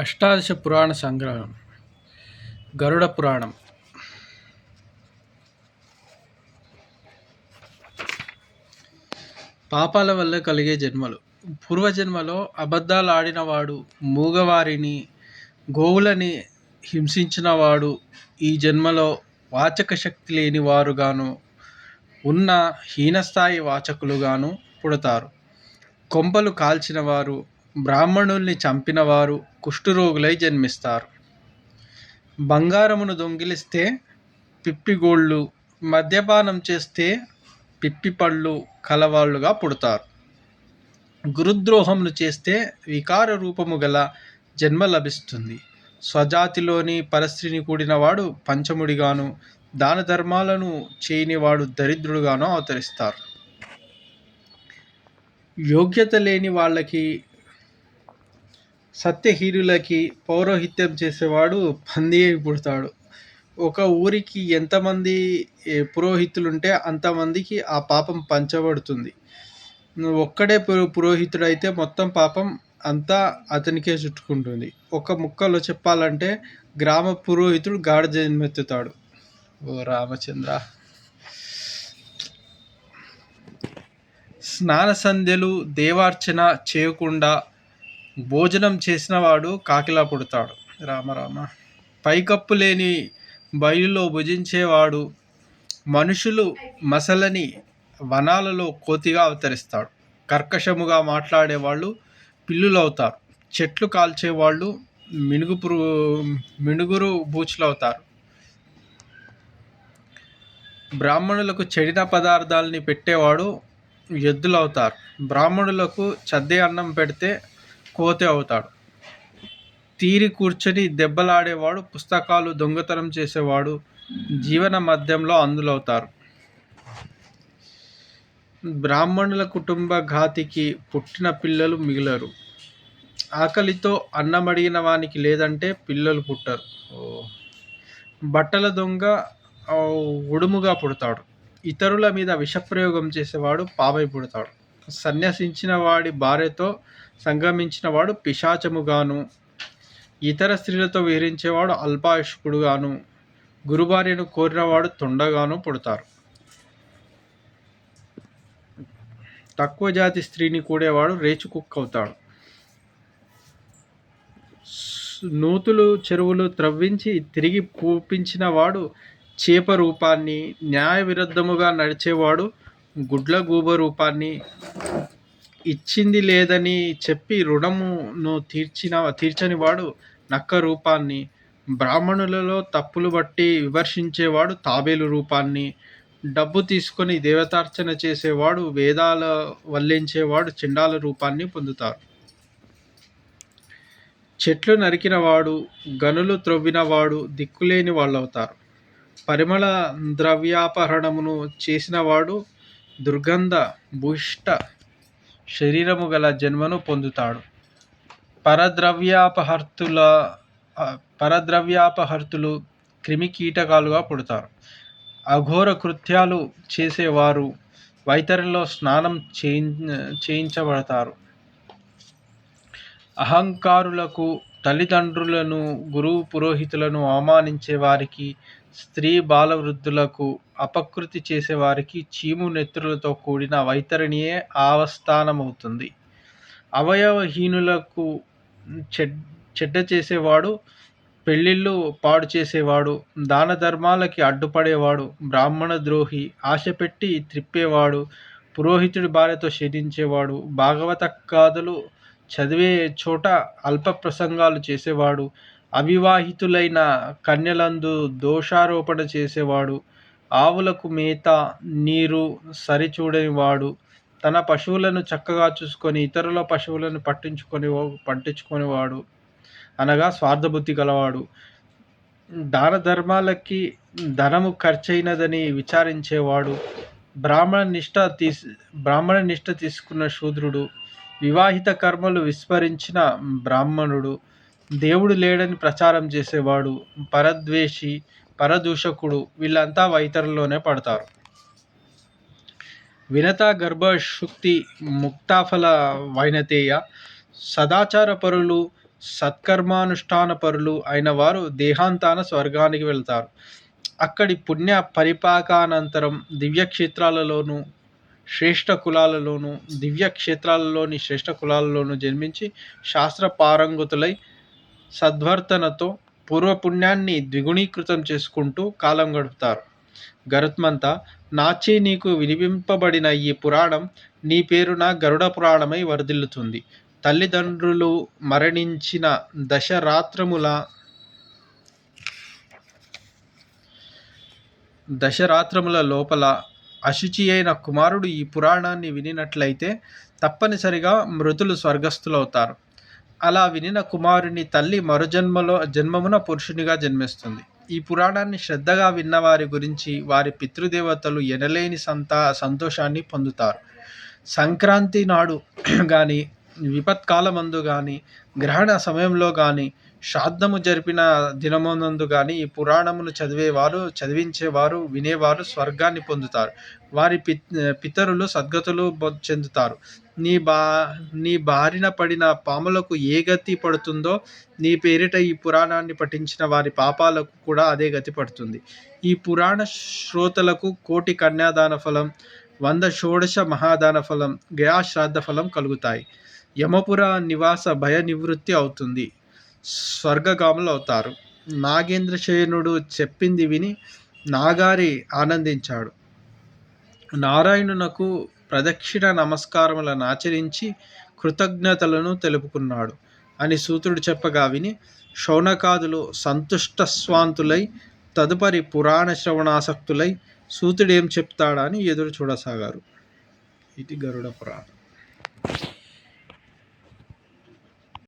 అష్టాదశ పురాణ సంగ్రహం. గరుడ పురాణం. పాపాల వల్ల కలిగే జన్మలు. పూర్వజన్మలో అబద్ధాలు ఆడినవాడు, మూగవారిని, గోవులని హింసించినవాడు ఈ జన్మలో వాచక శక్తి లేని వారుగాను, ఉన్న హీనస్థాయి వాచకులుగాను పుడతారు. కొంపలు కాల్చినవారు, బ్రాహ్మణుల్ని చంపినవారు కుష్ఠరోగులై జన్మిస్తారు. బంగారమును దొంగిలిస్తే పిప్పిగోళ్ళు, మద్యపానం చేస్తే పిప్పిపళ్ళు కలవాళ్ళుగా పుడతారు. గురుద్రోహమును చేస్తే వికార రూపము గల జన్మ లభిస్తుంది. స్వజాతిలోని పరస్త్రీని కూడినవాడు పంచముడిగాను, దాన ధర్మాలను చేయనివాడు దరిద్రుడుగాను అవతరిస్తారు. యోగ్యత లేని వాళ్ళకి, సత్యహీనులకి పౌరోహిత్యం చేసేవాడు పంది అయి పుడతాడు. ఒక ఊరికి ఎంతమంది పురోహితులుంటే అంతమందికి ఆ పాపం పంచబడుతుంది. ఒక్కడే పురోహితుడైతే మొత్తం పాపం అంతా అతనికే చుట్టుకుంటుంది. ఒక ముక్కలో చెప్పాలంటే గ్రామ పురోహితుడు గాఢ జన్మెత్తుతాడు. ఓ రామచంద్ర. స్నాన సంధ్యలు దేవార్చన చేయకుండా భోజనం చేసినవాడు కాకిలా పుడతాడు. రామరామ. పైకప్పు లేని బయలులో భుజించేవాడు మనుషులు మసలని వనాలలో కోతిగా అవతరిస్తాడు. కర్కశముగా మాట్లాడేవాళ్ళు పిల్లులవుతారు. చెట్లు కాల్చేవాళ్ళు మినుగురు బూచులవుతారు. బ్రాహ్మణులకు చెడిన పదార్థాలని పెట్టేవాడు ఎద్దులవుతారు. బ్రాహ్మణులకు చద్దే అన్నం పెడితే కోతి అవుతాడు. తీరి కూర్చొని దెబ్బలాడేవాడు, పుస్తకాలు దొంగతనం చేసేవాడు జీవన మధ్యంలో అందులవుతారు. బ్రాహ్మణుల కుటుంబ ఘాతికి పుట్టిన పిల్లలు మిగిలరు. ఆకలితో అన్నమడిగిన వానికి లేదంటే పిల్లలు పుట్టరు. బట్టల దొంగ ఉడుముగా పుడతాడు. ఇతరుల మీద విషప్రయోగం చేసేవాడు పాపై పుడతాడు. సన్యసించిన వాడి భార్యతో సంగమించిన వాడు పిశాచముగాను, ఇతర స్త్రీలతో విహరించేవాడు అల్పాయుష్కుడుగాను, గురుభార్యను కోరినవాడు తొండగాను పుడతారు. తక్కువ జాతి స్త్రీని కూడేవాడు రేచు కుక్క అవుతాడు. నూతులు చెరువులు త్రవ్వించి తిరిగి పూపించిన వాడు చేప రూపాన్ని, న్యాయ విరుద్ధముగా నడిచేవాడు గుడ్లగూబ రూపాన్ని, ఇచ్చింది లేదని చెప్పి రుణమును తీర్చని వాడు నక్క రూపాన్ని, బ్రాహ్మణులలో తప్పులు బట్టి విమర్శించేవాడు తాబేలు రూపాన్ని, డబ్బు తీసుకొని దేవతార్చన చేసేవాడు, వేదాల వల్లించేవాడు చండాల రూపాన్ని పొందుతారు. చెట్లు నరికినవాడు, గనులు త్రవ్వినవాడు దిక్కులేని వాళ్ళవుతారు. పరిమళ ద్రవ్యాపహరణమును చేసినవాడు దుర్గంధ భూయిష్ట శరీరము గల జన్మను పొందుతాడు. పరద్రవ్యాపహర్తులు క్రిమి కీటకాలుగా పుడతారు. అఘోర కృత్యాలు చేసేవారు వైతరిలో స్నానం చేయించబడతారు. అహంకారులకు, తల్లిదండ్రులను, గురువు పురోహితులను అవమానించే వారికి, స్త్రీ బాలవృద్ధులకు, అపకృతి చేసేవారికి చీము నెత్తులతో కూడిన వైతరిణియే ఆవస్థానమవుతుంది. అవయవహీనులకు చెడ్డ చేసేవాడు, పెళ్ళిళ్ళు పాడు చేసేవాడు, దాన ధర్మాలకి అడ్డుపడేవాడు, బ్రాహ్మణ ద్రోహి, ఆశ పెట్టి త్రిప్పేవాడు, పురోహితుడి భార్యతో శయించేవాడు, భాగవత గాథలు చదివే చోట అల్ప ప్రసంగాలు చేసేవాడు, అవివాహితులైన కన్యలందు దోషారోపణ చేసేవాడు, ఆవులకు మేత నీరు సరిచూడనివాడు, తన పశువులను చక్కగా చూసుకొని ఇతరుల పశువులను పట్టించుకొనివాడు అనగా స్వార్థబుద్ధి గలవాడు, దాన ధర్మాలకి ధనము ఖర్చయినదని విచారించేవాడు, బ్రాహ్మణ నిష్ఠ తీసుకున్న శూద్రుడు, వివాహిత కర్మలు విస్మరించిన బ్రాహ్మణుడు, దేవుడు లేడని ప్రచారం చేసేవాడు, పరద్వేషి, పరదూషకుడు వీళ్ళంతా వైతరులోనే పడతారు. వినత గర్భశుక్తి ముక్తాఫల వైనతేయ, సదాచార పరులు, సత్కర్మానుష్ఠాన పరులు అయిన వారు దేహాంతాన స్వర్గానికి వెళ్తారు. అక్కడి పుణ్య పరిపాకానంతరం దివ్య క్షేత్రాలలోని జన్మించి శాస్త్ర పారంగతులై సద్వర్తనతో పూర్వపుణ్యాన్ని ద్విగుణీకృతం చేసుకుంటూ కాలం గడుపుతారు. గరుత్మంత, నాచే నీకు వినిపింపబడిన ఈ పురాణం నీ పేరున గరుడ పురాణమై వర్ధిల్లుతుంది. తల్లిదండ్రులు మరణించిన దశరాత్రముల లోపల అశుచి అయిన కుమారుడు ఈ పురాణాన్ని వినినట్లయితే తప్పనిసరిగా మృతులు స్వర్గస్థులవుతారు. అలా వినిన కుమారుని తల్లి జన్మమున పురుషునిగా జన్మిస్తుంది. ఈ పురాణాన్ని శ్రద్ధగా విన్నవారి గురించి వారి పితృదేవతలు ఎనలేని సంతోషాన్ని పొందుతారు. సంక్రాంతి నాడు కానీ, విపత్కాలమందు కానీ, గ్రహణ సమయంలో కానీ, శ్రాద్ధము జరిపిన దినమునందు కానీ ఈ పురాణమును చదివించేవారు, వినేవారు స్వర్గాన్ని పొందుతారు. వారి పితరులు సద్గతులు చెందుతారు. నీ బారిన పడిన పాములకు ఏ గతి పడుతుందో నీ పేరిట ఈ పురాణాన్ని పఠించిన వారి పాపాలకు కూడా అదే గతి పడుతుంది. ఈ పురాణ శ్రోతలకు 1,000,000 కన్యాదాన ఫలం, 100 షోడశ మహాదాన ఫలం, గయాశ్రాద్ధ ఫలం కలుగుతాయి. యమపుర నివాస భయ నివృత్తి అవుతుంది. స్వర్గగాములు అవుతారు. నాగేంద్రశయనుడు చెప్పింది విని నాగారి ఆనందించాడు. నారాయణునకు ప్రదక్షిణ నమస్కారములను ఆచరించి కృతజ్ఞతలను తెలుపుకున్నాడు అని సూతుడు చెప్పగా విని శౌనకాదులు సంతుష్టస్వాంతులై తదుపరి పురాణ శ్రవణాసక్తులై సూతుడేం చెప్తాడా అని ఎదురు చూడసాగారు. ఇది గరుడ పురాణం.